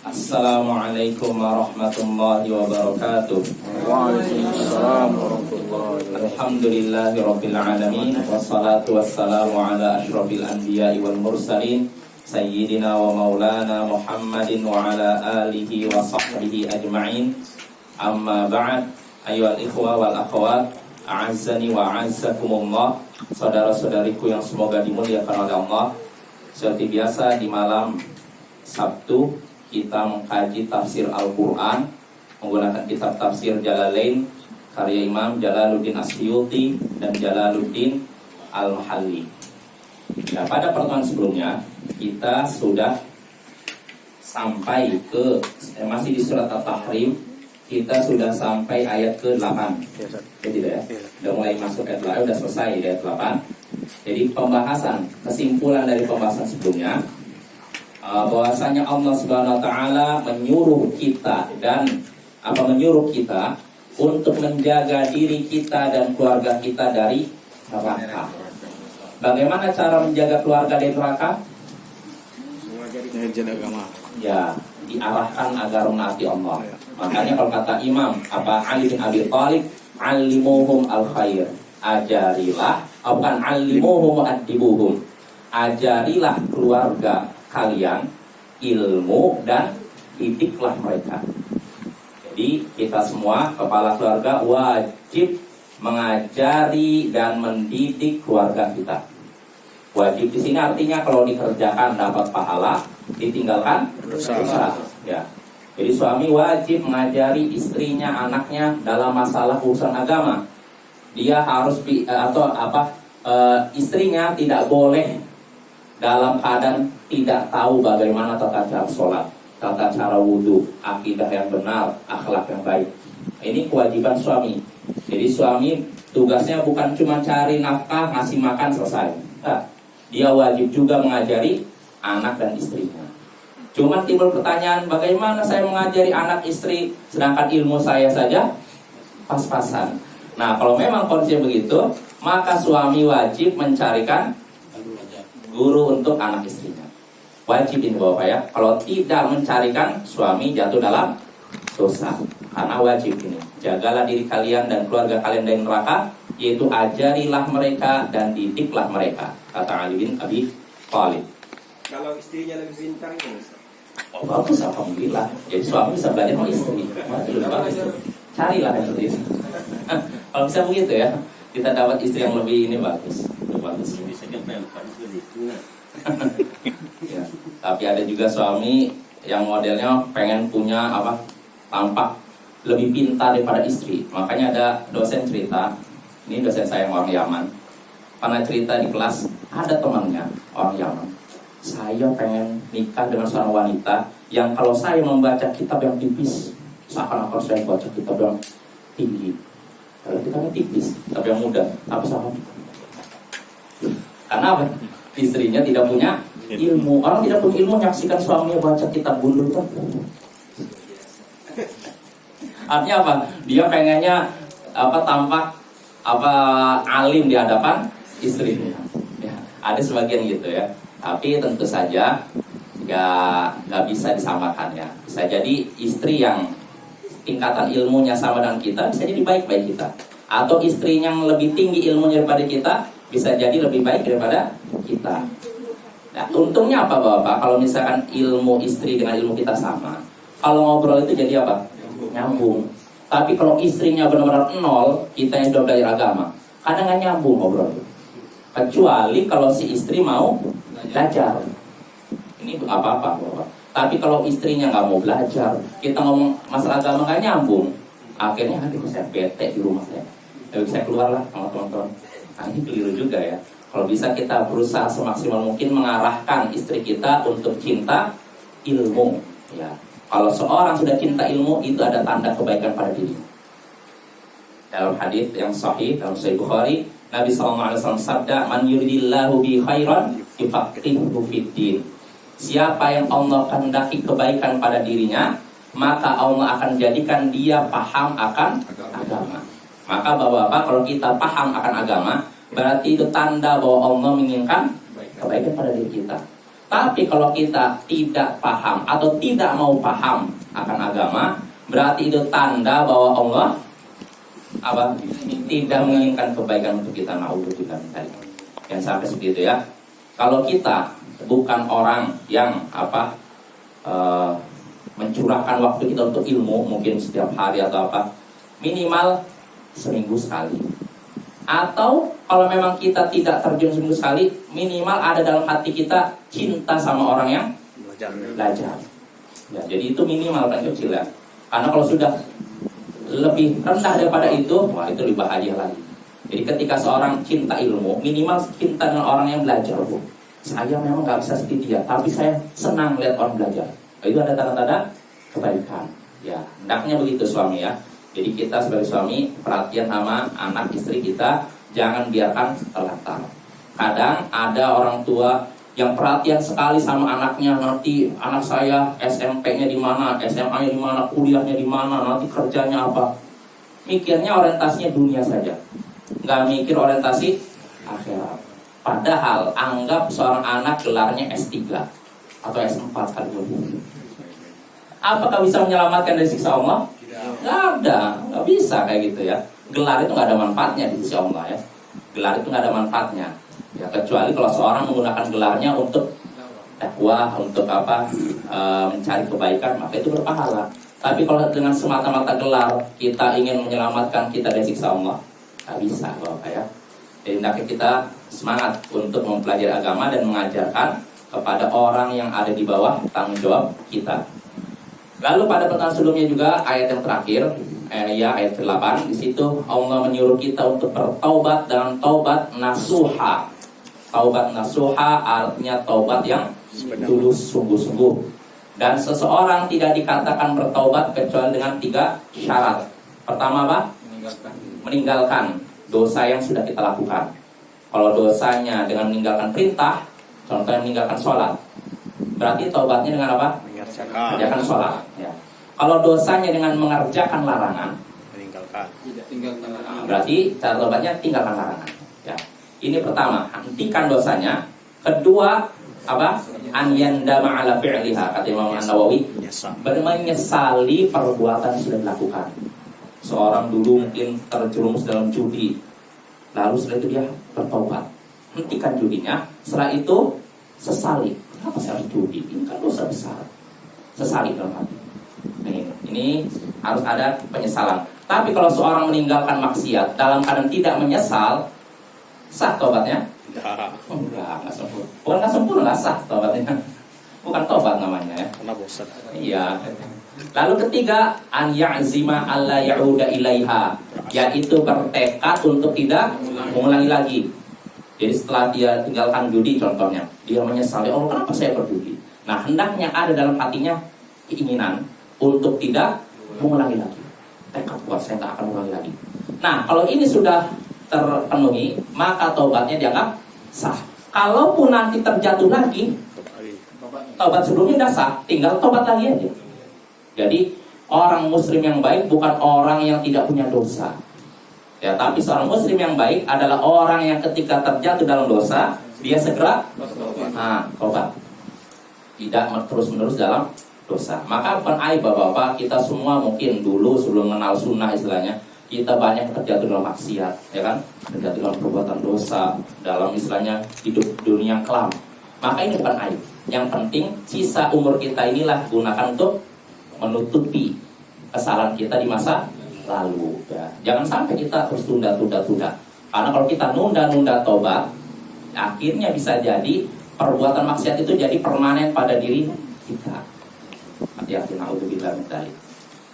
Assalamualaikum warahmatullahi wabarakatuh. Waalaikumsalam warahmatullahi wabarakatuh. Alhamdulillahirabbil alamin wassalatu wassalamu ala asyrofil anbiya'i wal mursalin sayyidina wa maulana Muhammadin wa ala alihi wa sahbihi ajma'in. Amma ba'd, ayyuhal ikhwa wal akhwat, a'azzani wa a'azzakumullah. Saudara-saudariku yang semoga dimuliakan oleh Allah. Seperti biasa di malam Sabtu kita mengkaji tafsir Al-Quran menggunakan kitab tafsir Jalalain karya Imam Jalaluddin Asyuti dan Jalaluddin Al-Mahalli. Nah, pada pertemuan sebelumnya kita sudah sampai ke masih di surat At-Tahrim, kita sudah sampai ayat ke-8. Ya, tidak ya? Sudah mulai masuk ayat 8, sudah selesai di ayat 8. Jadi pembahasan, kesimpulan dari pembahasan sebelumnya, bahwasanya Allah Subhanahu wa taala menyuruh kita untuk menjaga diri kita dan keluarga kita dari neraka. Bagaimana cara menjaga keluarga dari neraka? Mengajar agama. Ya, diarahkan agar menaati Allah. Makanya kalau kata Imam Ali bin Abi Thalib, alimuhum al-khair. Ajarilah, bukan alimuhum adibuhum. Ajarilah keluarga kalian ilmu dan didiklah mereka. Jadi kita semua kepala keluarga wajib mengajari dan mendidik keluarga kita. Wajib di sini artinya kalau dikerjakan dapat pahala, ditinggalkan dosa. Ya. Jadi suami wajib mengajari istrinya, anaknya dalam masalah urusan agama. Dia harus istrinya tidak boleh dalam keadaan tidak tahu bagaimana tata cara sholat, tata cara wudhu, akidah yang benar, akhlak yang baik. Ini kewajiban suami. Jadi suami tugasnya bukan cuma cari nafkah, ngasih makan, selesai. Nah, dia wajib juga mengajari anak dan istrinya. Cuma timbul pertanyaan, bagaimana saya mengajari anak istri sedangkan ilmu saya saja pas-pasan. Nah, kalau memang kondisinya begitu, maka suami wajib mencarikan guru untuk anak istrinya. Wajib ini Bapak ya. Kalau tidak mencarikan, suami jatuh dalam dosa. Karena wajib ini. Jagalah diri kalian dan keluarga kalian dari neraka, yaitu ajarilah mereka dan didiklah mereka. Kata Ali bin Abi Thalib. Kalau istrinya lebih pintar itu, Oh bagus, alhamdulillah. Jadi suami bisa belajar sama istri. Bagus. Carilah yang seperti itu. Kalau bisa begitu ya, kita dapat istri yang lebih ini bagus. Bagus. Ya. Tapi ada juga suami yang modelnya pengen punya tampak lebih pintar daripada istri. Makanya ada dosen cerita, ini dosen saya yang orang Yaman, pernah cerita di kelas, ada temannya orang Yaman, saya pengen nikah dengan seorang wanita yang kalau saya membaca kitab yang tipis, seakan-akan saya baca kitab yang tinggi. Kalau kitabnya tipis, kitab yang mudah, apa salah? Karena apa? Istrinya tidak punya ilmu. Orang tidak punya ilmu menyaksikan suaminya baca kitab gundul kan. Artinya apa? Dia pengennya tampak alim di hadapan istrinya. Ya, ada sebagian gitu ya. Tapi tentu saja nggak bisa disamakan ya. Bisa jadi istri yang tingkatan ilmunya sama dengan kita bisa jadi baik-baik kita. Atau istri yang lebih tinggi ilmunya daripada kita bisa jadi lebih baik daripada kita. Nah, untungnya apa Bapak? Kalau misalkan ilmu istri dengan ilmu kita sama, kalau ngobrol itu jadi apa? Nyambung. Tapi kalau istrinya benar-benar nol, kita yang sudah belajar agama, kadang nggak nyambung ngobrol. Kecuali kalau si istri mau belajar. Ini itu apa-apa Bapak. Tapi kalau istrinya nggak mau belajar, kita ngomong masalah agama nggak nyambung. Akhirnya saya bete di rumah saya. Jadi saya keluar lah sama teman-teman. Nah, ini keliru juga ya. Kalau bisa kita berusaha semaksimal mungkin mengarahkan istri kita untuk cinta ilmu. Ya. Kalau seorang sudah cinta ilmu, itu ada tanda kebaikan pada diri. Dalam hadis yang sahih dalam Sahih Bukhari, Nabi SAW sabda, "Man yuridillahu bi khairan yufaqihuhu fiddin." Siapa yang Allah kehendaki kebaikan pada dirinya, maka Allah akan jadikan dia paham akan agama. Maka Bapak-bapak, kalau kita paham akan agama, berarti itu tanda bahwa Allah menginginkan kebaikan pada diri kita. Tapi kalau kita tidak paham atau tidak mau paham akan agama, berarti itu tanda bahwa Allah tidak menginginkan kebaikan untuk kita. Naudzubillah min dzalik. Yang sampai segitu ya. Kalau kita bukan orang yang mencurahkan waktu kita untuk ilmu, mungkin setiap hari atau minimal seminggu sekali. Atau kalau memang kita tidak terjun seminggu sekali, minimal ada dalam hati kita cinta sama orang yang belajar. Ya, jadi itu minimal paling kecil ya. Karena kalau sudah lebih rendah daripada itu, wah itu lebih bahaya lagi. Jadi ketika seorang cinta ilmu, minimal cinta dengan orang yang belajar. Saya memang nggak bisa seperti dia, tapi saya senang lihat orang belajar. Itu ada tanda-tanda kebaikan. Ya, hendaknya begitu suami ya. Jadi kita sebagai suami perhatian sama anak istri kita, jangan biarkan terlantar. Kadang ada orang tua yang perhatian sekali sama anaknya, nanti anak saya SMP-nya di mana, SMA-nya di mana, kuliahnya di mana, nanti kerjanya apa. Mikirnya orientasinya dunia saja, nggak mikir orientasi akhirat. Padahal anggap seorang anak gelarnya S3 atau S4 sekalipun, apakah bisa menyelamatkan dari siksa Allah? Nggak ada, nggak bisa kayak gitu ya. Gelar itu nggak ada manfaatnya di sisi Allah ya. Gelar itu nggak ada manfaatnya ya, kecuali kalau seorang menggunakan gelarnya untuk dakwah, untuk mencari kebaikan, maka itu berpahala. Tapi kalau dengan semata-mata gelar kita ingin menyelamatkan kita dari siksa Allah, nggak bisa Bapak ya. Jadi hendaknya kita semangat untuk mempelajari agama dan mengajarkan kepada orang yang ada di bawah tanggung jawab kita. Lalu pada pertemuan sebelumnya juga ayat yang terakhir, ayat ke-8, di situ Allah menyuruh kita untuk bertaubat dengan taubat nasuha. Taubat nasuha artinya taubat yang tulus sungguh-sungguh. Dan seseorang tidak dikatakan bertaubat kecuali dengan 3 syarat. Pertama apa? Meninggalkan dosa yang sudah kita lakukan. Kalau dosanya dengan meninggalkan perintah, contohnya meninggalkan sholat, berarti taubatnya dengan apa? Mengerjakan sholat ya. Kalau dosanya dengan mengerjakan larangan, berarti cara taubatnya tinggalkan larangan ya. Ini pertama, hentikan dosanya. Kedua, an yandama ala fi'liha, kata Imam An-Nawawi, menyesali perbuatan yang sudah dilakukan. Seorang dulu mungkin terjerumus dalam judi, lalu setelah itu dia bertobat, hentikan judinya. Setelah itu sesali, kenapa saya harus judi? Ini kan dosa besar. Sesali dalam hati. Ini harus ada penyesalan. Tapi kalau seorang meninggalkan maksiat dalam keadaan tidak menyesal, sah tobatnya? Enggak sempurna. Bukan nggak sempurna, sah tobatnya. Bukan tobat namanya ya. Karena bosan. Iya. Lalu ketiga, an ya'zima alla ya'uda ilaiha, yaitu bertekad untuk tidak mengulangi lagi. Jadi setelah dia tinggalkan judi contohnya, dia menyesali, oh kenapa saya berjudi? Nah, hendaknya ada dalam hatinya keinginan untuk tidak mengulangi lagi. Tekad kuat, saya tidak akan mengulangi lagi. Nah, kalau ini sudah terpenuhi, maka taubatnya dianggap sah. Kalaupun nanti terjatuh lagi, taubat sebelumnya sudah sah, tinggal taubat lagi aja. Jadi orang muslim yang baik bukan orang yang tidak punya dosa ya, tapi seorang muslim yang baik adalah orang yang ketika terjatuh dalam dosa, dia segera taubat, tidak terus-menerus dalam dosa. Maka bukan aib bapak-bapak, kita semua mungkin dulu sebelum mengenal sunnah istilahnya, kita banyak terjatuh dalam maksiat, ya kan? Terjatuh dalam perbuatan dosa, dalam istilahnya hidup dunia kelam. Maka ini bukan aib. Yang penting sisa umur kita inilah gunakan untuk menutupi kesalahan kita di masa lalu. Ya. Jangan sampai kita terus tunda. Karena kalau kita nunda-nunda tobat, akhirnya bisa jadi perbuatan maksiat itu jadi permanen pada diri kita. Hati-hati, naudzubillah min dzalik.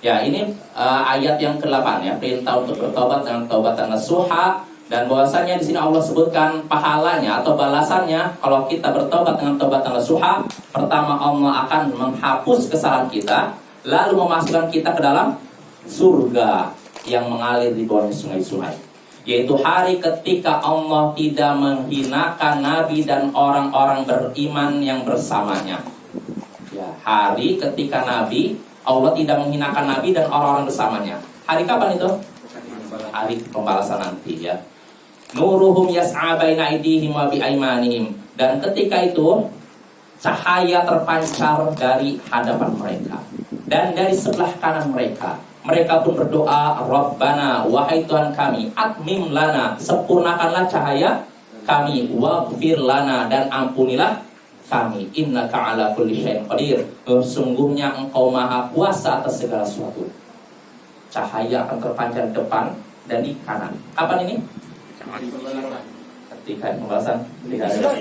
Ya, ini ayat yang ke-8 ya, perintah untuk bertobat dengan taubatan nasuha, dan bahwasanya di sini Allah sebutkan pahalanya atau balasannya kalau kita bertobat dengan taubatan nasuha. Pertama, Allah akan menghapus kesalahan kita, lalu memasukkan kita ke dalam surga yang mengalir di bawahnya sungai-sungai. Yaitu hari ketika Allah tidak menghinakan Nabi dan orang-orang beriman yang bersamanya. Ya, hari ketika Allah tidak menghinakan Nabi dan orang-orang bersamanya. Hari kapan itu? Hari pembalasan nanti ya. Nuruhum yas'a baina aydihim wa bi aymanihim. Dan ketika itu cahaya terpancar dari hadapan mereka dan dari sebelah kanan mereka. Mereka pun berdoa, Rabbana, wahai Tuhan kami, atmim lana, sempurnakanlah cahaya kami, waghfir lana, dan ampunilah kami, innaka ala kulli syai'in qadir. Sesungguhnya engkau maha kuasa atas segala sesuatu. Cahaya akan terpancar di depan dan di kanan. Kapan ini? Ketika pembahasan ketika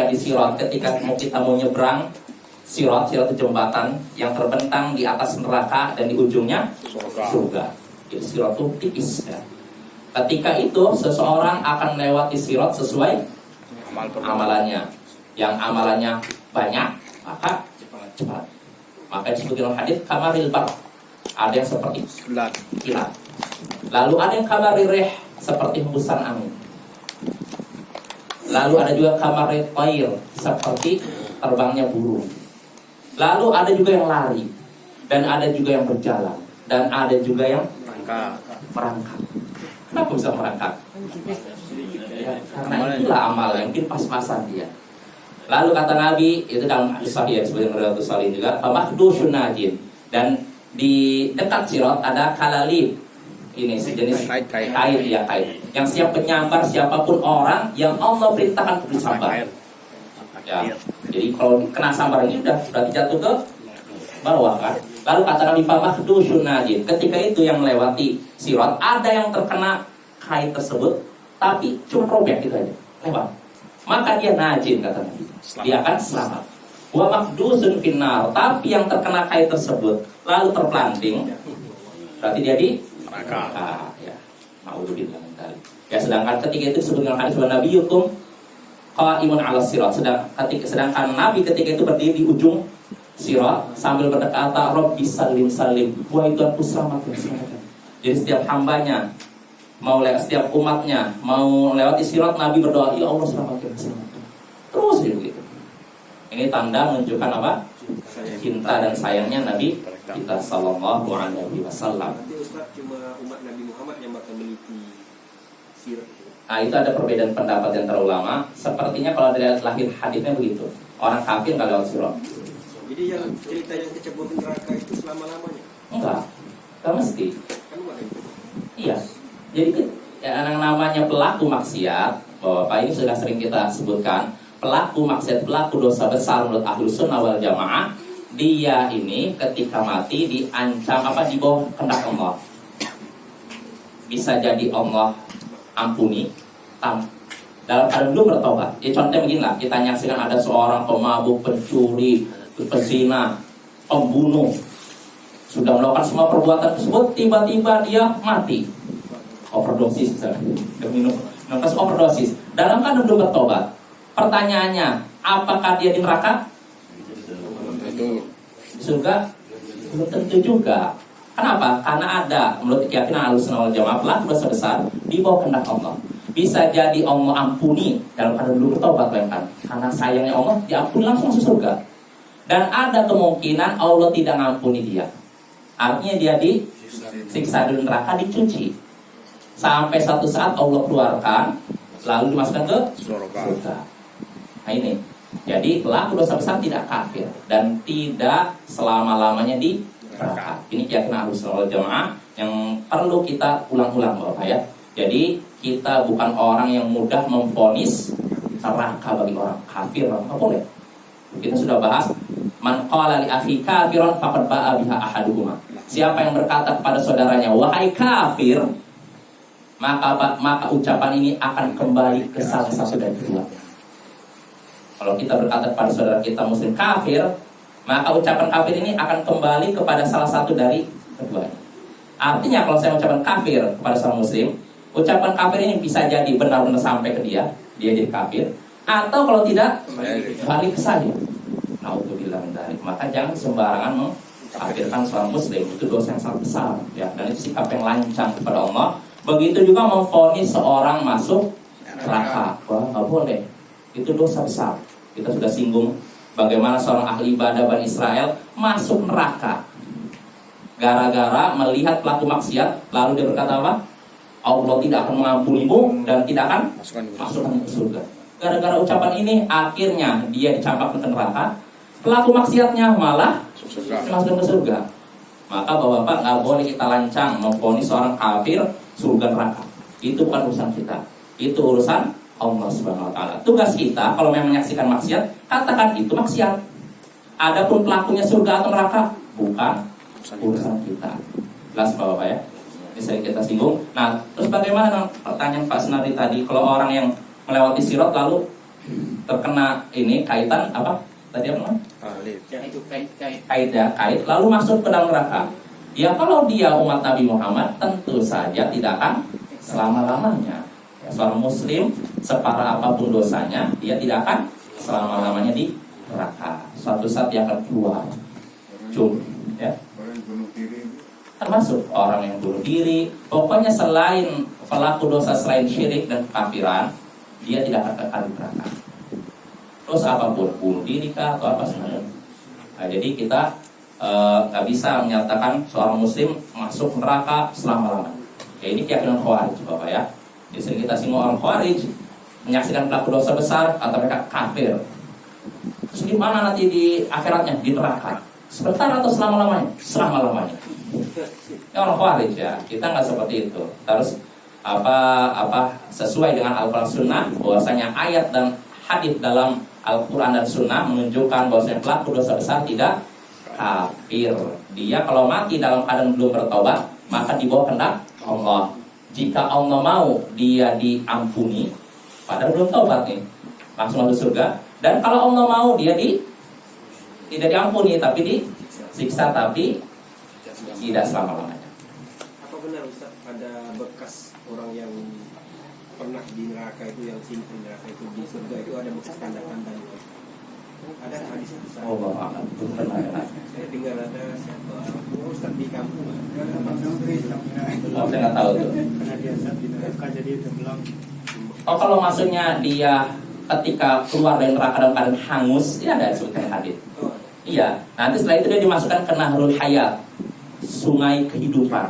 di Sirat, ketika kita mau nyebrang Sirat itu jembatan yang terbentang di atas neraka dan di ujungnya surga. Jadi Sirat itu tipis ya. Ketika itu seseorang akan melewati Sirat sesuai amalannya. Yang amalannya banyak maka cepat. Maka disebut dalam hadis kamaril bar. Ada yang seperti kilat. Lalu ada yang kamaril rih, seperti hembusan angin. Lalu ada juga kamaril tayr, seperti terbangnya burung. Lalu ada juga yang lari, dan ada juga yang berjalan, dan ada juga yang merangkak. Kenapa bisa merangkak? Ya, karena itulah amal yang mungkin pas-pasan dia. Lalu kata Nabi, itu dalam hadis sahih sebagai Riyadhus Shalihin juga, famakdushun najin, dan di dekat Sirat ada kalalib. Ini sejenis kait ya, kait yang siap menyambar siapapun orang yang Allah perintahkan untuk disambar. Ya. Jadi kalau kena sambar ini berarti jatuh ke bawah kan. Lalu kata Nabi famakdushun najin, ketika itu yang melewati Sirat ada yang terkena kait tersebut tapi cuma robek gitu aja, lewat. Maka dia najin kata Nabi. Dia akan selamat. Wa makdusun finnar, tapi yang terkena kait tersebut lalu terpelanting, berarti dia di neraka. Ya. Ma'udzubillah min dzalik. Ya, sedangkan ketika itu disebut dengan hadis Nabi yukum qaimun 'ala sirat. Sedangkan Nabi ketika itu berdiri di ujung sirat sambil berkata, Rabbi salim salim, wahai Tuhanku selamatkan, selamatkan. Jadi setiap hambanya mau lewat, setiap umatnya mau lewati sirat, Nabi berdoa, ya Allah selamatkan, selamatkan. Terus begitu. Ini tanda menunjukkan apa? Cinta dan sayangnya Nabi kita sallallahu alaihi wasallam. Nanti Ustaz cuma umat Nabi Muhammad yang bakal meneliti sirat. Nah, itu ada perbedaan pendapat di antara ulama. Sepertinya kalau dari lahir hadisnya begitu. Orang kafir nggak lewat sirat. Jadi yang cerita yang kecebur neraka itu selama-lamanya? Enggak mesti. Kan bukan itu. Iya. Jadi yang namanya pelaku maksiat, Bapak ini sudah sering kita sebutkan, pelaku maksiat, pelaku dosa besar menurut Ahlus Sunnah wal Jamaah, dia ini ketika mati diancam di bawah kehendak Allah. Bisa jadi Allah ampuni dalam keadaan belum bertobat. Ya contohnya beginilah, kita nyaksikan ada seorang pemabuk, pencuri, pezina, pembunuh, sudah melakukan semua perbuatan tersebut, tiba-tiba dia mati, overdosis misalnya, minum overdosis, dalam keadaan belum bertobat. Pertanyaannya, apakah dia di neraka? Di surga? Belum tentu juga. Kenapa? Karena ada menurut keyakinan Ahlussunnah wal Jamaah pelaku dosa besar di bawah kehendak Allah. Bisa jadi Allah ampuni dalam keadaan belum bertobat, bayangkan. Karena sayangnya Allah diampuni langsung masuk surga. Dan ada kemungkinan Allah tidak ngampuni dia. Artinya dia disiksa di neraka, dicuci. Sampai satu saat Allah keluarkan, lalu dimasukkan ke surga. Nah ini, jadi pelaku dosa besar tidak kafir dan tidak selama-lamanya di neraka. Ini keyakinan Ahlussunnah wal Jamaah yang perlu kita ulang-ulang, Bapak ya. Jadi kita bukan orang yang mudah memvonis neraka bagi orang kafir, nggak boleh. Kita sudah bahas, man qala li akhi kafiran faqad ba'a biha ahaduhuma. Siapa yang berkata kepada saudaranya wahai kafir, maka ucapan ini akan kembali ke salah satu dari keduanya. Kalau kita berkata kepada saudara kita muslim kafir, maka ucapan kafir ini akan kembali kepada salah satu dari keduanya. Artinya kalau saya ucapan kafir kepada seorang muslim, ucapan kafir ini bisa jadi benar-benar sampai ke dia jadi kafir, atau kalau tidak balik ke saya. Naudzubillah min dzalik. Maka jangan sembarangan mengkafirkan seorang muslim, itu dosa yang sangat besar ya, dan itu sikap yang lancang kepada Allah. Begitu juga memvonis seorang masuk neraka. Wah, nggak boleh. Itu dosa besar. Kita sudah singgung bagaimana seorang ahli ibadah Bani Israel masuk neraka gara-gara melihat pelaku maksiat, lalu dia berkata apa? Allah tidak akan mengampunimu dan tidak akan masukkan ke surga. Gara-gara ucapan ini akhirnya dia dicampakkan ke neraka. Pelaku maksiatnya malah masuk ke surga. Maka bapak-bapak nggak boleh kita lancang memvonis seorang kafir surga neraka. Itu bukan urusan kita. Itu urusan Allah Subhanahu Wa Taala. Tugas kita kalau memang menyaksikan maksiat, katakan itu maksiat. Adapun pelakunya surga atau neraka bukan urusan kita. Jelas bapak-bapak ya. Ini sering kita singgung. Nah, terus bagaimana pertanyaan Pak Sunari tadi, kalau orang yang melewati sirat lalu terkena ini kaitan apa? Tadi apa namanya? Kait ya, kait lalu masuk ke dalam neraka. Ya kalau dia umat Nabi Muhammad tentu saja tidak akan selama-lamanya. Ya, seorang muslim separah apapun dosanya, dia tidak akan selama-lamanya di neraka. Suatu saat dia akan keluar. Ya. Termasuk orang yang bunuh diri. Pokoknya selain pelaku dosa selain syirik dan kekafiran, dia tidak akan kekal di neraka. Terus apapun, bunuh diri kah atau apa sebenarnya. Nah, jadi kita nggak bisa menyatakan seorang muslim masuk neraka selama-lamanya. Ya, ini keyakinan Khawarij bapak ya. Jadi sering kita singgung orang Khawarij menyaksikan pelaku dosa besar atau mereka kafir. Terus gimana nanti di akhiratnya? Di neraka. Sebentar atau selama-lamanya? Selama-lamanya. Ini orang Khawarij ya. Kita nggak seperti itu. Terus apa sesuai dengan Al-Quran Sunnah, bahwasanya ayat dan hadis dalam Al-Quran dan Sunnah menunjukkan bahwasanya pelaku dosa besar tidak kafir. Dia kalau mati dalam keadaan belum bertobat, maka dibawa kehendak Allah. Jika Allah mau dia diampuni, padahal belum taubat nih, langsung masuk surga. Dan kalau Allah mau dia tidak diampuni tapi disiksa, tapi tidak selama-lamanya. Apa benar Ustaz ada bekas orang yang pernah di neraka itu, yang simpan neraka itu, di surga itu ada bekas tanda-tanda itu? Ada hadis Ustaz? Oh, Bapak, saya dengar ada siapa Ustaz di kampung. Oh, saya nggak tahu tuh. Oh, kalau maksudnya dia ketika keluar dari neraka dalam keadaan hangus, ya ada sebutkan hadis. Iya, nanti setelah itu dia dimasukkan ke Nahrul Hayat, sungai kehidupan.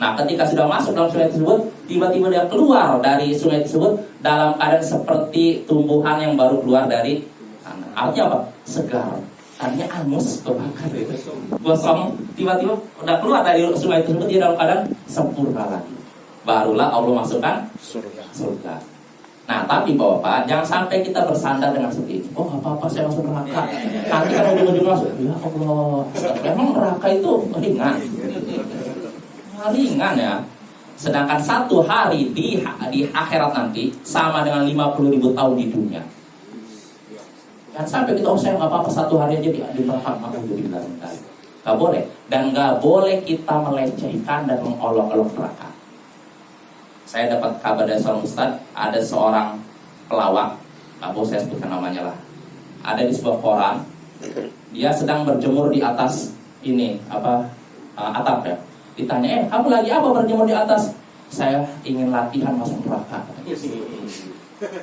Nah, ketika sudah masuk dalam sungai tersebut, tiba-tiba dia keluar dari sungai tersebut dalam keadaan seperti tumbuhan yang baru keluar dari tanah. Artinya apa? Segar. Artinya angus, kebakar itu. Gosong, tiba-tiba udah keluar dari sungai tersebut, dia dalam keadaan sempurna lagi. Barulah Allah masukkan surga. Nah, tapi Bapak, jangan sampai kita bersandar dengan seperti itu. Oh, apa-apa saya masuk neraka. Nanti kan ujung-ujung masuk. Ya Allah, memang neraka itu ringan. Ringan ya. Sedangkan satu hari di akhirat nanti sama dengan 50.000 tahun di dunia. Jangan sampai kita, oh saya nggak apa-apa satu hari aja di neraka. Nggak boleh. Dan nggak boleh kita melecehkan dan mengolok-olok neraka. Saya dapat kabar dari seorang ustadz, ada seorang pelawak, nggak mau saya sebutkan namanya lah. Ada di sebuah koran, dia sedang berjemur di atas ini atap ya. Ditanya, kamu lagi apa berjemur di atas? Saya ingin latihan masuk neraka.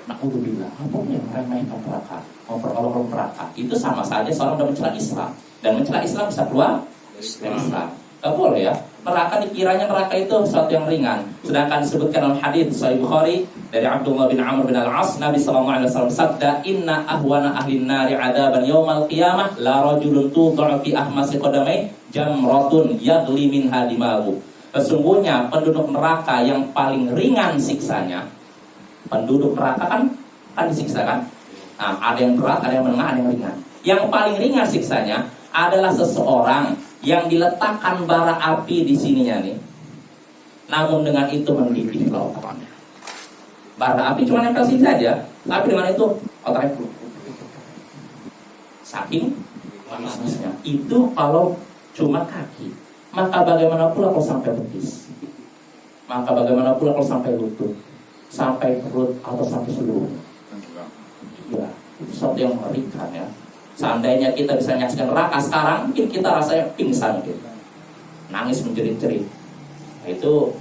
Nah, udah bilang, apa yang meremehkan neraka, memperolok-olok neraka? Itu sama saja seorang sudah mencela Islam, dan mencela Islam bisa keluar dari Islam. Gak boleh ya. Neraka dikiranya neraka itu sesuatu yang ringan. Sedangkan disebutkan dalam hadis Sahih Bukhari dari Abdullah bin Amr bin Al-As, Nabi sallallahu alaihi wasallam sabda, "Inna ahwana ahli nari 'adaban yaumal qiyamah la rajulun tud'u fi ahmasi qadamai jamratun yadli min hadimahu." Sesungguhnya penduduk neraka yang paling ringan siksanya, penduduk neraka kan disiksa kan? Nah, ada yang berat, ada yang menengah, ada yang ringan. Yang paling ringan siksanya adalah seseorang yang diletakkan bara api di sininya nih, namun dengan itu mendidih lautannya. Bara api cuma nempel sini saja, tapi dengan itu otaknya saking panasnya. Itu kalau cuma kaki. Maka bagaimana pula kalau sampai betis? Maka bagaimana pula kalau sampai lutut, sampai perut atau sampai seluruh? Ya, itu sesuatu yang mengerikan ya. Seandainya kita bisa menyaksikan neraka sekarang, mungkin kita rasanya pingsan gitu. Nangis menjerit-jerit. Nah, itu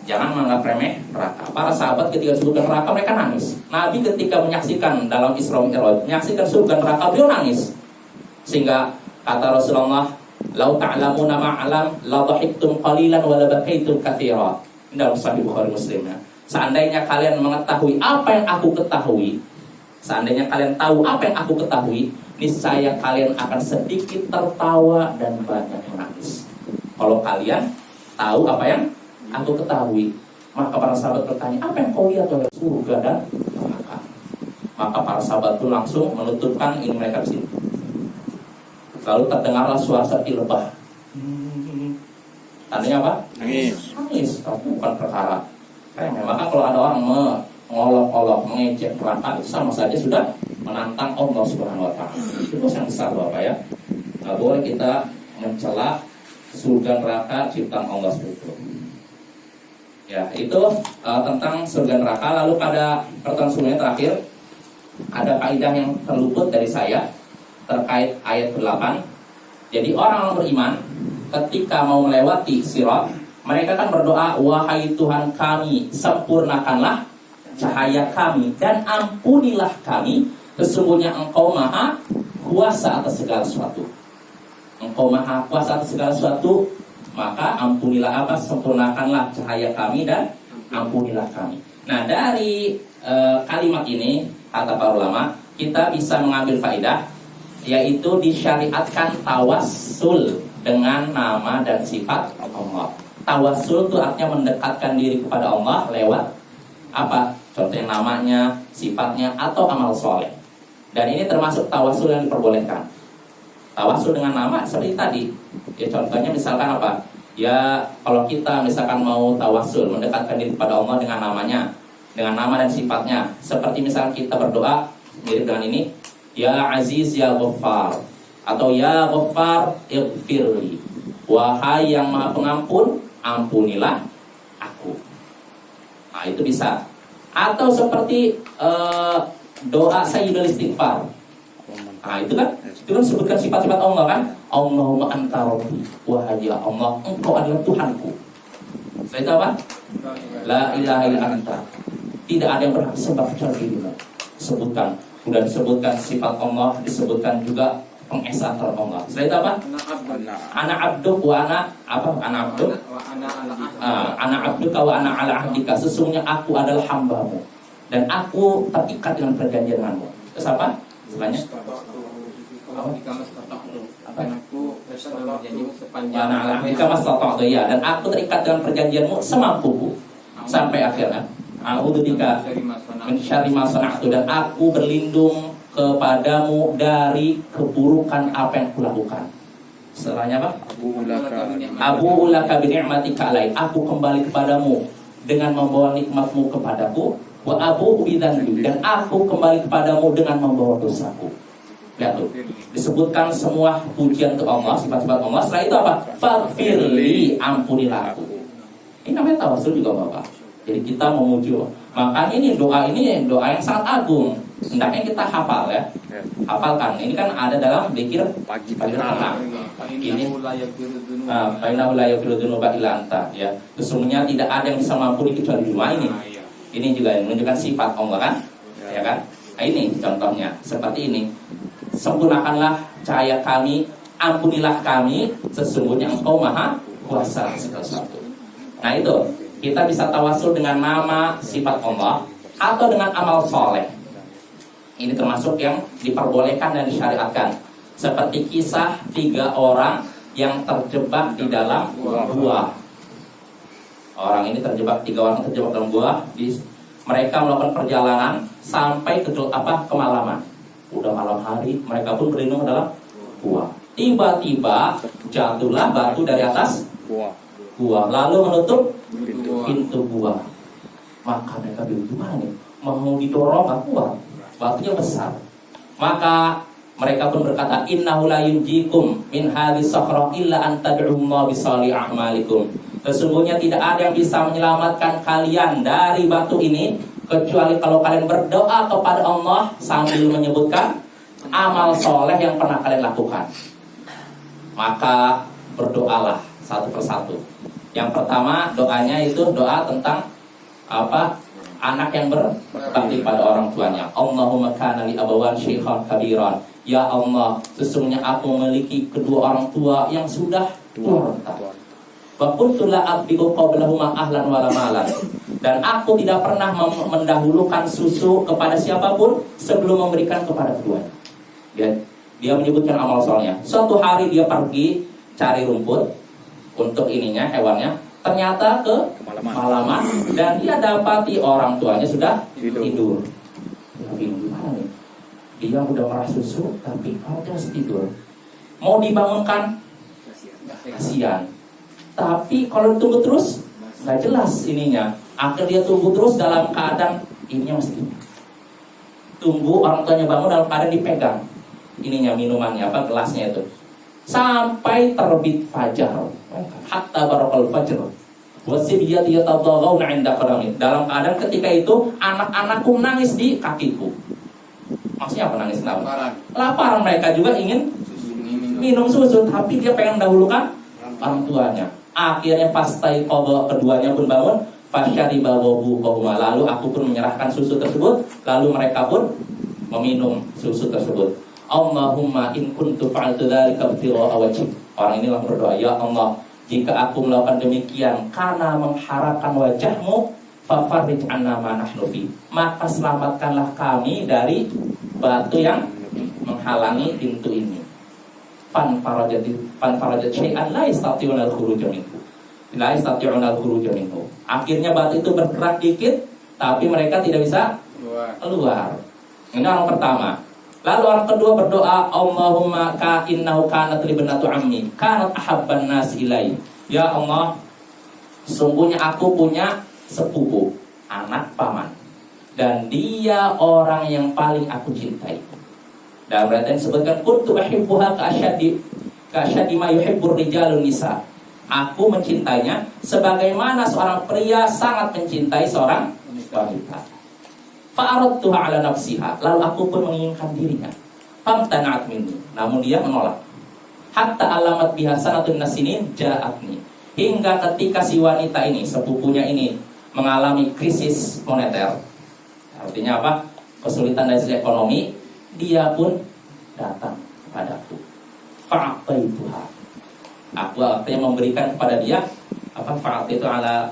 jangan menganggap remeh neraka. Para sahabat ketika disebutkan neraka mereka nangis. Nabi ketika menyaksikan dalam Isra Mi'raj, menyaksikan surga neraka, beliau nangis. Sehingga kata Rasulullah, "Lau ta'lamuna ma'alam la dhahiktum qalilan wa la bakaitum katsiran." Ini dalam Sahih Bukhari Muslim ya. seandainya kalian mengetahui apa yang aku ketahui, seandainya kalian tahu apa yang aku ketahui, niscaya kalian akan sedikit tertawa dan banyak menangis. Kalau kalian tahu apa yang aku ketahui. Maka para sahabat bertanya, apa yang kau lihat oleh surga dan neraka? Maka para sahabat pun langsung menutupkan ini mereka di sini. Lalu terdengarlah suara seperti lebah. Tandanya apa? Nangis. Nangis, tapi bukan perkara. Maka kalau ada orang mengolok-olok, mengejek neraka, itu sama saja sudah menantang Allah Subhanahu Wa Taala. Itu yang besar Bapak ya. Nggak boleh kita mencela surga neraka ciptaan Allah itu. Ya, itu tentang surga neraka. Lalu pada pertemuan sebelumnya terakhir ada kaidah yang terluput dari saya terkait ayat 8. Jadi orang beriman ketika mau melewati sirat, mereka kan berdoa, wahai Tuhan kami, sempurnakanlah cahaya kami dan ampunilah kami, sesungguhnya Engkau maha kuasa atas segala sesuatu. Engkau maha kuasa atas segala sesuatu, maka ampunilah apa? Sempurnakanlah cahaya kami dan ampunilah kami. Nah, dari kalimat ini, kata para ulama, kita bisa mengambil faedah, yaitu disyariatkan tawassul dengan nama dan sifat Allah. Tawassul itu artinya mendekatkan diri kepada Allah lewat apa? Contohnya namanya, sifatnya, atau amal soleh. Dan ini termasuk tawassul yang diperbolehkan. Tawassul dengan nama seperti tadi. Ya, contohnya misalkan apa? Ya, kalau kita misalkan mau tawassul, mendekatkan diri kepada Allah dengan namanya, dengan nama dan sifatnya. Seperti misalkan kita berdoa mirip dengan ini, Ya Aziz Ya Ghaffar, atau Ya Ghaffar Ighfirli, wahai yang maha pengampun, ampunilah aku. Nah, itu bisa. Atau seperti doa Sayyidul Istighfar. Nah, itu kan sebutkan sifat-sifat Allah kan. Allahumma anta rabbi, wahai ya Allah, Engkau adalah Tuhanku. Saya tahu apa? La ilaha illa anta, tidak ada yang berhak sembah kecuali dirimu. Sebutkan. Sudah disebutkan sifat Allah, disebutkan juga pengesaan terhadap Allah. Saya tahu apa? Ana abduk wa ana apa? Ana abduk. Ana abduka wa ana ala ahdika. Sesungguhnya aku adalah hambamu dan aku terikat dengan perjanjian denganmu. Terus apa? Selanjutnya ya, dan aku terikat dengan perjanjianmu semampuku sampai akhirnya. A'udzubika min syarri ma sana'tu, dan aku berlindung kepadamu dari keburukan apa yang kulakukan. Setelahnya apa? Abu ulaka bi ni'matika alai, aku kembali kepadamu dengan membawa nikmatmu kepadaku. Wa abu bidzanbi, dan aku kembali kepadamu dengan membawa dosaku. Lihat tuh, disebutkan semua pujian untuk Allah, sifat-sifat Allah. Setelah itu apa? Faghfirli, ampunilah aku. Ini namanya tawassul juga Bapak. Jadi kita memuji. Makanya ini doa yang sangat agung. Hendaknya kita hafal ya. Hafalkan. Ini kan ada dalam zikir pagi petang. Ini fainahu la yaghfiru dzunuba illa anta, ya. Sesungguhnya tidak ada yang bisa mengampuni kecuali Dia. Ini juga yang menunjukkan sifat Allah kan? Ya kan? Nah, ini contohnya seperti ini. Sempurnakanlah cahaya kami, ampunilah kami, sesungguhnya Engkau maha kuasa segala sesuatu. Nah, itu kita bisa tawasul dengan nama sifat Allah atau dengan amal soleh. Ini termasuk yang diperbolehkan dan disyariatkan. Seperti kisah 3 orang yang terjebak di dalam gua. Orang ini terjebak, 3 orang terjebak dalam gua. Mereka melakukan perjalanan sampai ke kemalaman. Udah malam hari, mereka pun berlindung dalam gua. Tiba-tiba jatuhlah batu dari atas gua, lalu menutup pintu gua. Maka mereka bilang, gimana nih? Mau didorong gak kuat, batunya besar. Maka mereka pun berkata, innahu la yunjikum min hadhihi sakhra illa an tad'ullaha bisalih a'malikum. Sesungguhnya tidak ada yang bisa menyelamatkan kalian dari batu ini kecuali kalau kalian berdoa kepada Allah sambil menyebutkan amal soleh yang pernah kalian lakukan. Maka berdoalah satu persatu. Yang pertama doanya itu doa tentang apa? Anak yang berbakti pada orang tuanya. Allahumma kana li abawan syaikhan kabiran. Ya Allah, sesungguhnya aku memiliki kedua orang tua yang sudah tua renta. Wa kuntu la atbi'u qablahuma ahlan wala malan. Dan aku tidak pernah mendahulukan susu kepada siapapun sebelum memberikan kepada keduanya. Dia menyebutkan amal solehnya. Suatu hari dia pergi cari rumput untuk ininya, hewannya. Ternyata ke malaman dan dia dapati orang tuanya sudah tidur. Gimana nih? Dia udah merah susu tapi orang masih tidur. Mau dibangunkan? Kasihan. Tapi kalau tunggu terus nggak jelas ininya. Akhirnya dia tunggu terus dalam keadaan ininya masih tidur. Tunggu orang tuanya bangun dalam keadaan dipegang ininya, minumannya apa, gelasnya itu, sampai terbit fajar. Hatta barakal fajr. Wasibiyati yatadawna 'inda qadami. Dalam keadaan ketika itu anak-anakku nangis di kakiku. Maksudnya apa nangis kenapa? Lapar, mereka juga ingin minum susu, tapi dia pengen dahulukan orang tuanya. Akhirnya pastai qadha, keduanya pun bangun. Fasyariba wabu qahuma. Lalu aku pun menyerahkan susu tersebut, lalu mereka pun meminum susu tersebut. Allahumma in kuntu fa'altu dzalika ibtigha'a wajhik. Orang inilah berdoa, ya Allah, jika aku melakukan demikian karena mengharapkan wajahmu, fafarrij 'anna ma nahnu fi. Maka selamatkanlah kami dari batu yang menghalangi pintu ini. Fan farajat syai'an la yastati'una al-khuruj minhu. La yastati'una al-khuruj minhu. Akhirnya batu itu bergerak dikit, tapi mereka tidak bisa keluar. Ini orang pertama. Lalu orang kedua berdoa, Allahumma ka innahu kanat li binatu ammi kanat ahabban nas ilai. Ya Allah, sungguhnya aku punya sepupu, anak paman, dan dia orang yang paling aku cintai. Dan berarti disebutkan kuntu uhibbuha ka asyaddi ma yuhibbur rijalun nisa. Aku mencintainya sebagaimana seorang pria sangat mencintai seorang wanita. Fa'aradtuha 'ala nafsiha. Lalu aku pun menginginkan dirinya. Famtana'at minni. Namun dia menolak. Hatta alamat biha sanatun nasinin ja'atni. Hingga ketika si wanita ini, sepupunya ini, mengalami krisis moneter. Artinya apa? Kesulitan dari sisi ekonomi. Dia pun datang kepadaku. Fa'ataituha. Aku artinya memberikan kepada dia apa? Fa'ataitu 'ala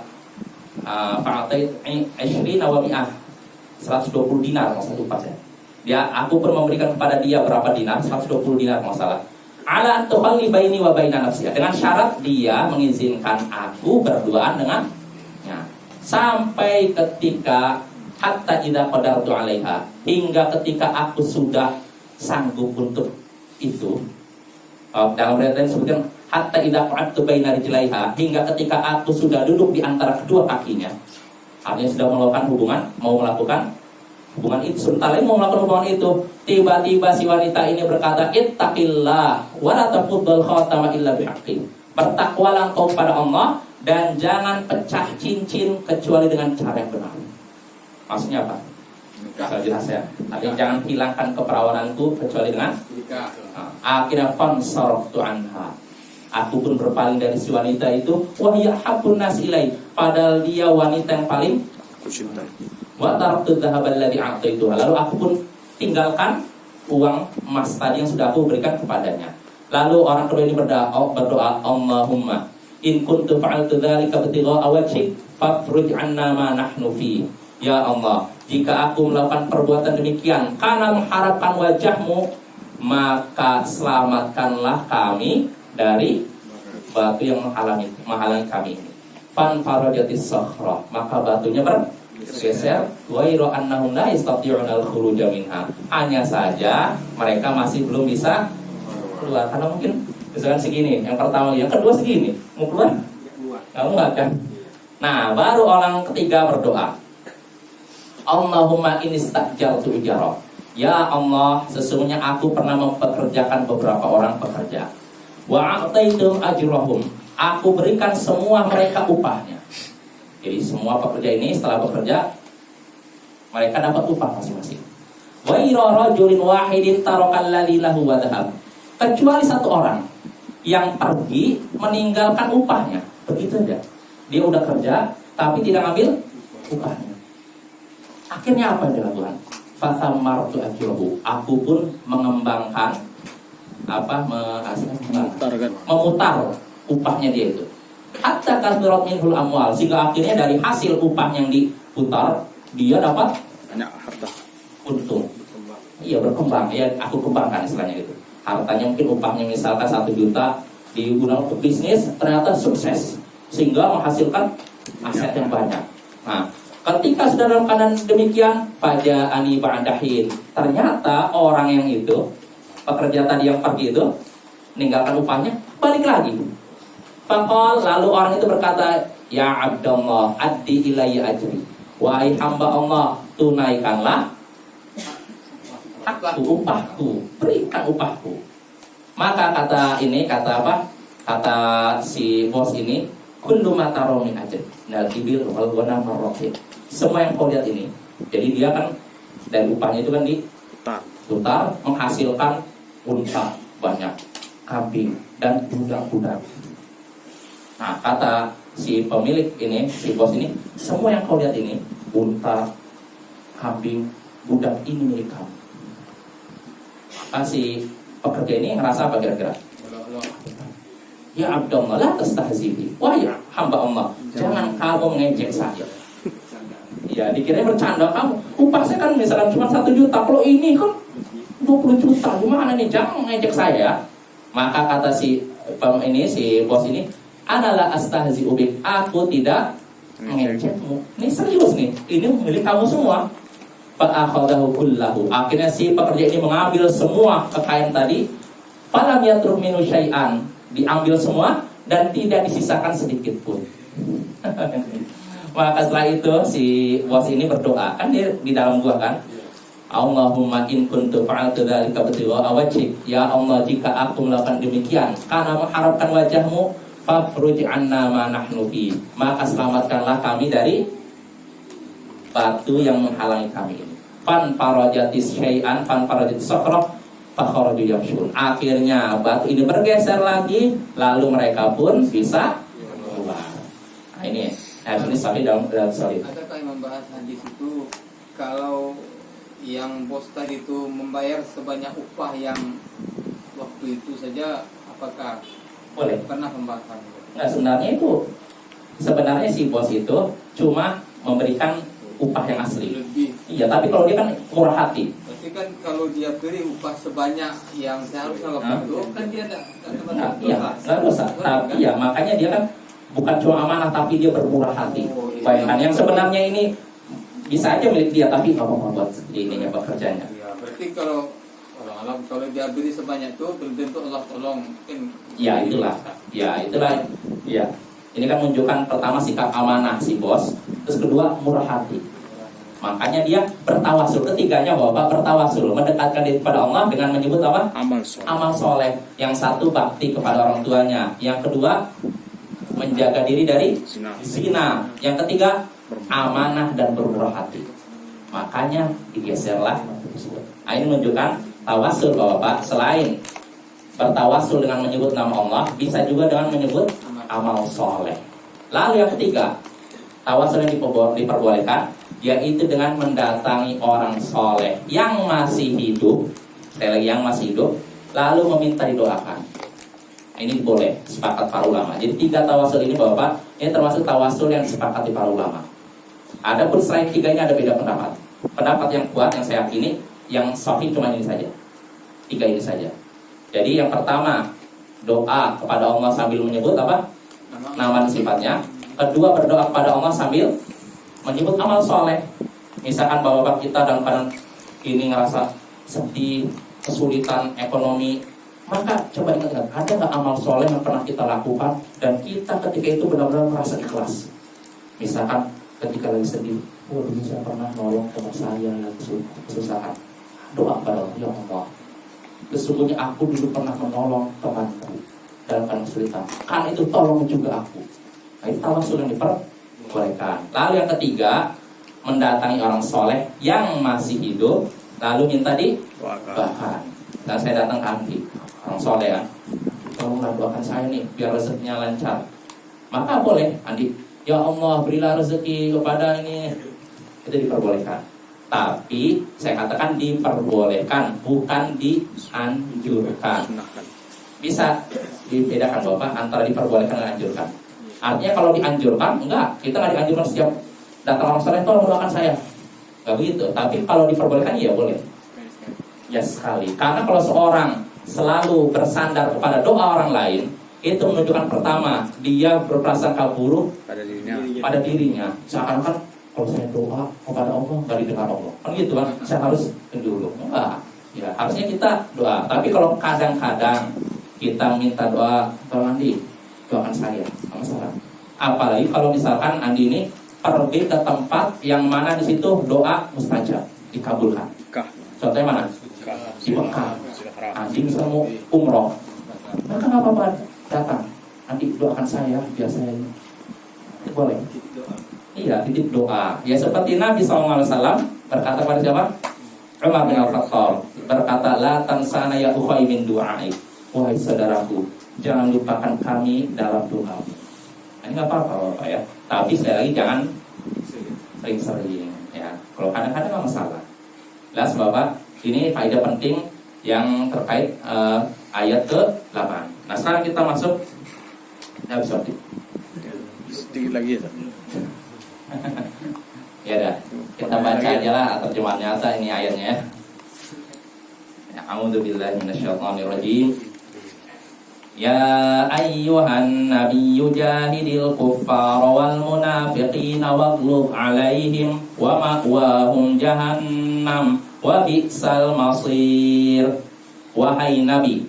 fa'atait 20 wa mi'ah. 120 dinar, maksud lupa saya. Aku pun memberikan kepada dia berapa dinar? 120 dinar, masalah. Ala tukhalli baini wa baina nafsiha. Dengan syarat dia mengizinkan aku berduaan dengannya. Sampai ketika hatta idza qadartu 'alaiha, hingga ketika aku sudah sanggup untuk itu. Dalam riwayat lain disebutkan hatta idza qa'adtu baina rijlaiha, hingga ketika aku sudah duduk di antara kedua kakinya. Artinya sudah mau melakukan hubungan itu. Sebentar lagi mau melakukan hubungan itu, tiba-tiba si wanita ini berkata, ittaqillah wa la tafuddal khatama illa bihaqqi. Bertakwalah engkau kepada Allah dan jangan pecah cincin kecuali dengan cara yang benar. Maksudnya apa? Saya jelas ya. Artinya jangan hilangkan keperawananku kecuali dengan nikah. Akhirnya fansaraftu anha. Aku pun berpaling dari si wanita itu. Wahya habbun nas ilai. Padahal dia wanita yang paling kucintai. Wa taraktu dhahabal ladzi a'taituha. Lalu aku pun tinggalkan uang emas tadi yang sudah aku berikan kepadanya. Lalu orang kedua ini berdoa, Allahumma in kuntu fa'altu dzalika ibtigha'a wajhik fafruj 'anna ma nahnu fi. Ya Allah, jika aku melakukan perbuatan demikian karena mengharapkan wajahmu, maka selamatkanlah kami dari batu yang menghalangi kami ini. Fan farajatis sakhra, maka batunya bergeser. Wa ira annahum la yastati'una al-khuruj minha. Hanya saja mereka masih belum bisa keluar karena mungkin misalkan segini, yang pertama, yang kedua segini, mau keluar? Enggak kan? Nah, baru orang ketiga berdoa. Allahumma inistajartu ujara. Ya Allah, sesungguhnya aku pernah mempekerjakan beberapa orang pekerja. Wa a'taitum ajrahum. Aku berikan semua mereka upahnya. Jadi semua pekerja ini setelah bekerja mereka dapat upah masing-masing. Wa ira rajulin wahidin tarakal ladzi lahu wa dhahab. Kecuali satu orang yang pergi meninggalkan upahnya. Begitu saja. Dia udah kerja tapi tidak ngambil upahnya. Akhirnya apa yang dilakukan? Fathamartu ajrahu. Aku pun mengembangkan memutar upahnya dia itu. hatta kasbirat minhul amwal, sehingga akhirnya dari hasil upah yang diputar dia dapat Banyak harta. untung. Iya, berkembang. Ya, aku kembangkan istilahnya itu. Hartanya mungkin upahnya misalkan 1 juta digunakan untuk bisnis, ternyata sukses sehingga menghasilkan aset yang banyak. Nah, ketika sudah dalam keadaan demikian, faja'ani ba'dahin, ternyata orang yang itu, pekerja tadi yang pergi itu meninggalkan upahnya, balik lagi. Faqal, lalu orang itu berkata, ya Abdullah, addi ilayya ajri, wahai hamba Allah, tunaikanlah upahku, berikan upahku. Maka kata apa? Kata si bos ini, kullu ma taroni ajr, nal ibil wal ghanam marrafid. Semua yang kau lihat ini. Jadi dia kan dari upahnya itu kan diputar menghasilkan unta banyak, kambing dan budak-budak. Nah, kata si pemilik ini, si bos ini, semua yang kau lihat ini, unta, kambing, budak, ini milik kamu. Si pekerja ini ngerasa apa kira-kira? Ya Abdullah, la tastahzibi. Wahai hamba Allah, jangan kamu mengejek saya. Ya, dikira bercanda kamu. Upah saya kan misalkan cuma 1 juta. Kalau ini kan 20 juta. Gimana nih? Jangan mengejek saya. Maka kata si bos ini, adalah astahzi'u bik. Aku tidak mengejekmu. Ini serius nih. Ini milik kamu semua. Fa'akhadahu kullahu. Akhirnya si pekerja ini mengambil semua kekayaan tadi. Falam yatruk minu syai'an. Diambil semua dan tidak disisakan sedikit pun. Maka setelah itu si bos ini berdoa. Kan dia di dalam gua kan, Allahumma in kuntu fa'altu dzalika ibtigha'a wajhik. Ya Allah, jika aku melakukan demikian karena mengharapkan wajahmu, fafruj 'anna ma nahnu fi. Maka selamatkanlah kami dari batu yang menghalangi kami ini. Fan farajatis syai'an fan farajatis sakrah fa kharaju yamshun. Akhirnya batu ini bergeser lagi, lalu mereka pun bisa keluar. Nah, ini sampai dalam solid. Adakah yang membahas hadis itu kalau yang bos tadi itu membayar sebanyak upah yang waktu itu saja, apakah boleh? Pernah pembahasan? Nah, sebenarnya si bos itu cuma memberikan upah yang asli. Lebih. Iya, tapi kalau dia kan murah hati. Berarti kan kalau dia beri upah sebanyak yang seharusnya waktu itu, kan dia Nah, iya, nggak dosa. Tapi ya makanya dia kan bukan cuma amanah, tapi dia bermurah hati. Bayangkan yang sebenarnya ini bisa aja milik dia, tapi nggak mau buat ininya pekerjaannya. Ya, berarti kalau dia beri sebanyak itu, belum tentu Allah tolong. Ya itulah. Ya. Ini kan menunjukkan pertama sikap amanah si bos, terus kedua murah hati. Makanya dia bertawasul. Ketiganya Bapak bertawasul, mendekatkan diri kepada Allah dengan menyebut apa? Amal soleh. Yang satu bakti kepada orang tuanya, yang kedua menjaga diri dari zina, yang ketiga amanah dan bermurah hati. Makanya digeserlah. Nah, ini menunjukkan tawasul Bapak. Selain bertawasul dengan menyebut nama Allah, bisa juga dengan menyebut amal soleh. Lalu yang ketiga, tawasul yang diperbolehkan, yaitu dengan mendatangi orang soleh yang masih hidup, yang masih hidup, lalu meminta didoakan. Ini boleh, sepakat para ulama. Jadi 3 tawasul ini Bapak, ini termasuk tawasul yang disepakati para ulama. Adapun selain 3 ini ada beda pendapat. Pendapat yang kuat yang saya yakini, yang sahih cuma ini saja. 3 ini saja. Jadi yang pertama, doa kepada Allah sambil menyebut apa? Nama dan sifatnya. Kedua, berdoa kepada Allah sambil menyebut amal soleh. Misalkan bapak kita dalam keadaan ini ngerasa sedih, kesulitan ekonomi, maka coba ingat, ada nggak amal soleh yang pernah kita lakukan dan kita ketika itu benar-benar merasa ikhlas. Misalkan ketika lagi sedih, dulu saya pernah nolong teman saya yang kesusahan. Doa kepada Allah, ya Allah, sesungguhnya aku dulu pernah menolong temanku dalam keadaan kesulitan, karena itu tolong juga aku. Nah, itu tawasul yang diperbolehkan. Lalu yang ketiga, mendatangi orang soleh yang masih hidup, lalu minta didoakan. Dan saya datang ke Andi, orang soleh kan, tolonglah doakan saya nih biar rezekinya lancar. Maka boleh Andi, ya Allah berilah rezeki kepada ini. Itu diperbolehkan. Tapi saya katakan diperbolehkan, bukan dianjurkan. Bisa dibedakan Bapak antara diperbolehkan dan dianjurkan. Artinya kalau dianjurkan, enggak, kita nggak dianjurkan setiap datang orang soleh tolong doakan saya, nggak begitu. Tapi kalau diperbolehkan ya boleh. Ya sekali. Karena kalau seorang selalu bersandar kepada doa orang lain, itu menunjukkan pertama dia berprasangka buruk pada dirinya. pada dirinya. Seakan-akan kalau saya doa kepada Allah nggak didengar Allah, kan gitu kan? Saya harus dulu. Enggak. Ya harusnya kita doa. Tapi kalau kadang-kadang kita minta doa, Bang Andi, doakan saya, nggak masalah. Apalagi kalau misalkan Andi ini pergi ke tempat yang mana di situ doa mustajab dikabulkan. Contohnya mana? Di Mekah. Andi misalnya mau umroh, maka nggak apa-apa datang. Andi doakan saya biar saya ini. Boleh. Iya, titip doa. Ya seperti Nabi SAW berkata pada siapa? Umar bin Al-Khattab berkata, la tansana ya ukhai min du'ai. Wahai saudaraku, jangan lupakan kami dalam doa. Ini nggak apa-apa Bapak ya. Tapi sekali lagi jangan sering-sering ya. Kalau kadang-kadang nggak masalah. Jelas Bapak, ini faedah penting yang terkait ayat ke-8. Nah sekarang kita masuk episode. Sedikit lagi ya. Ya dah, kita baca aja lah terjemahannya aja ini ayatnya. A'udzubillahi minasyaitonirrajim. Ya ayyuhan nabiyyu jahidil kuffara wal munafiqina waghlub 'alaihim wa ma'wahum jahannam wa bi'sal masir. Wahai Nabi,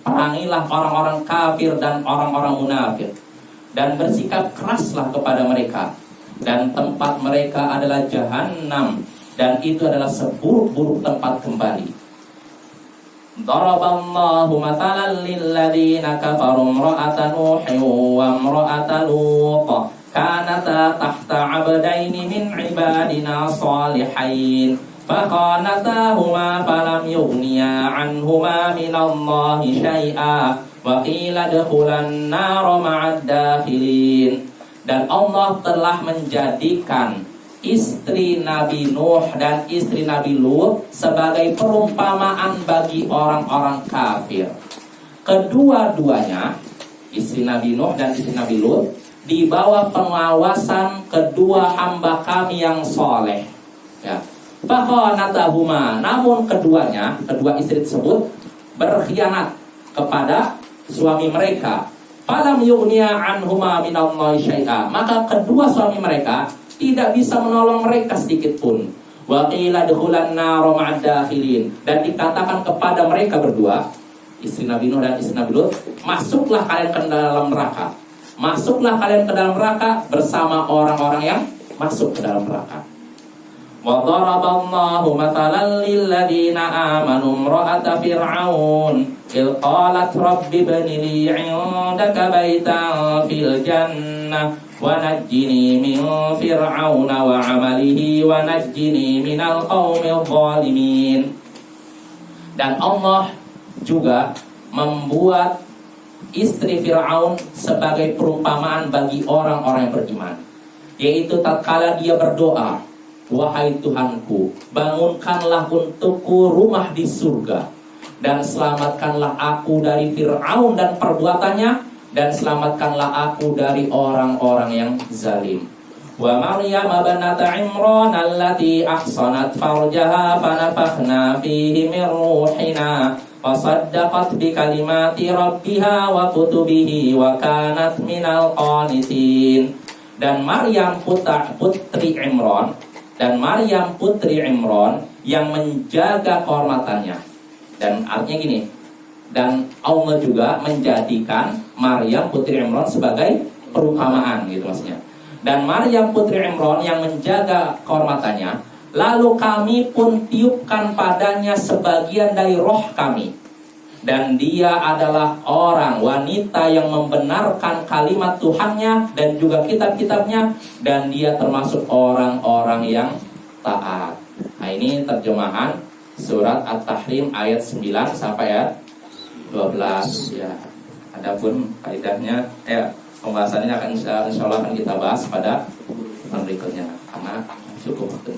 perangilah orang-orang kafir dan orang-orang munafik dan bersikap keraslah kepada mereka, dan tempat mereka adalah Jahannam, dan itu adalah seburuk-buruk tempat kembali. Daraballahu mathalan lilladzina kafaru imra'ata Nuhin wa imra'ata Lut kanata tahta 'abdaini min 'ibadina shalihain fakhanatahuma falam yughniya 'anhuma minallahi syai'a wa qila adkhulan nara ma'ad dakhilin. Dan Allah telah menjadikan istri Nabi Nuh dan istri Nabi Lut sebagai perumpamaan bagi orang-orang kafir. Kedua-duanya, istri Nabi Nuh dan istri Nabi Lut, di bawah pengawasan kedua hamba kami yang soleh. Ya. Fakhanatahuma, namun keduanya, kedua istri tersebut berkhianat kepada suami mereka. Falam yughniya anhuma minallahi syai'a, maka kedua suami mereka tidak bisa menolong mereka sedikit pun. Wa qila dukhulan nar ma'ad dakhilin, dan dikatakan kepada mereka berdua, istri Nabi Nuh dan istri Nabi Lut, masuklah kalian ke dalam neraka. Masuklah kalian ke dalam neraka bersama orang-orang yang masuk ke dalam neraka. Wa daraballahu mathalan lilladzina amanu imra'ata fir'aun il qalat rabbi ibni li 'indaka baitan fil jannah wa najjini min fir'auna wa 'amalihi wa najjini minal qaumil zalimin. Dan Allah juga membuat istri Fir'aun sebagai perumpamaan bagi orang-orang yang beriman, yaitu tatkala dia berdoa, wahai Tuhanku, bangunkanlah untukku rumah di surga, dan selamatkanlah aku dari Fir'aun dan perbuatannya, dan selamatkanlah aku dari orang-orang yang zalim. Wa Maryam banata Imran allati ahsanat farjaha fanafakhna fihi min ruhina wa saddaqat bi kalimati rabbiha wa kutubihi wa kanat minal qanitin. Dan Maryam putri Imran, dan Maryam putri Imran yang menjaga kehormatannya. Dan artinya gini, dan Allah juga menjadikan Maryam putri Imran sebagai perumpamaan gitu maksudnya. Dan Maryam putri Imran yang menjaga kehormatannya, lalu kami pun tiupkan padanya sebagian dari roh kami, dan dia adalah orang wanita yang membenarkan kalimat Tuhannya dan juga kitab-kitabnya, dan dia termasuk orang-orang yang taat. Nah ini terjemahan surat At-Tahrim ayat 9 sampai ayat 12 ya. Adapun faedahnya pembahasannya akan insyaallah akan kita bahas pada berikutnya karena cukup waktu.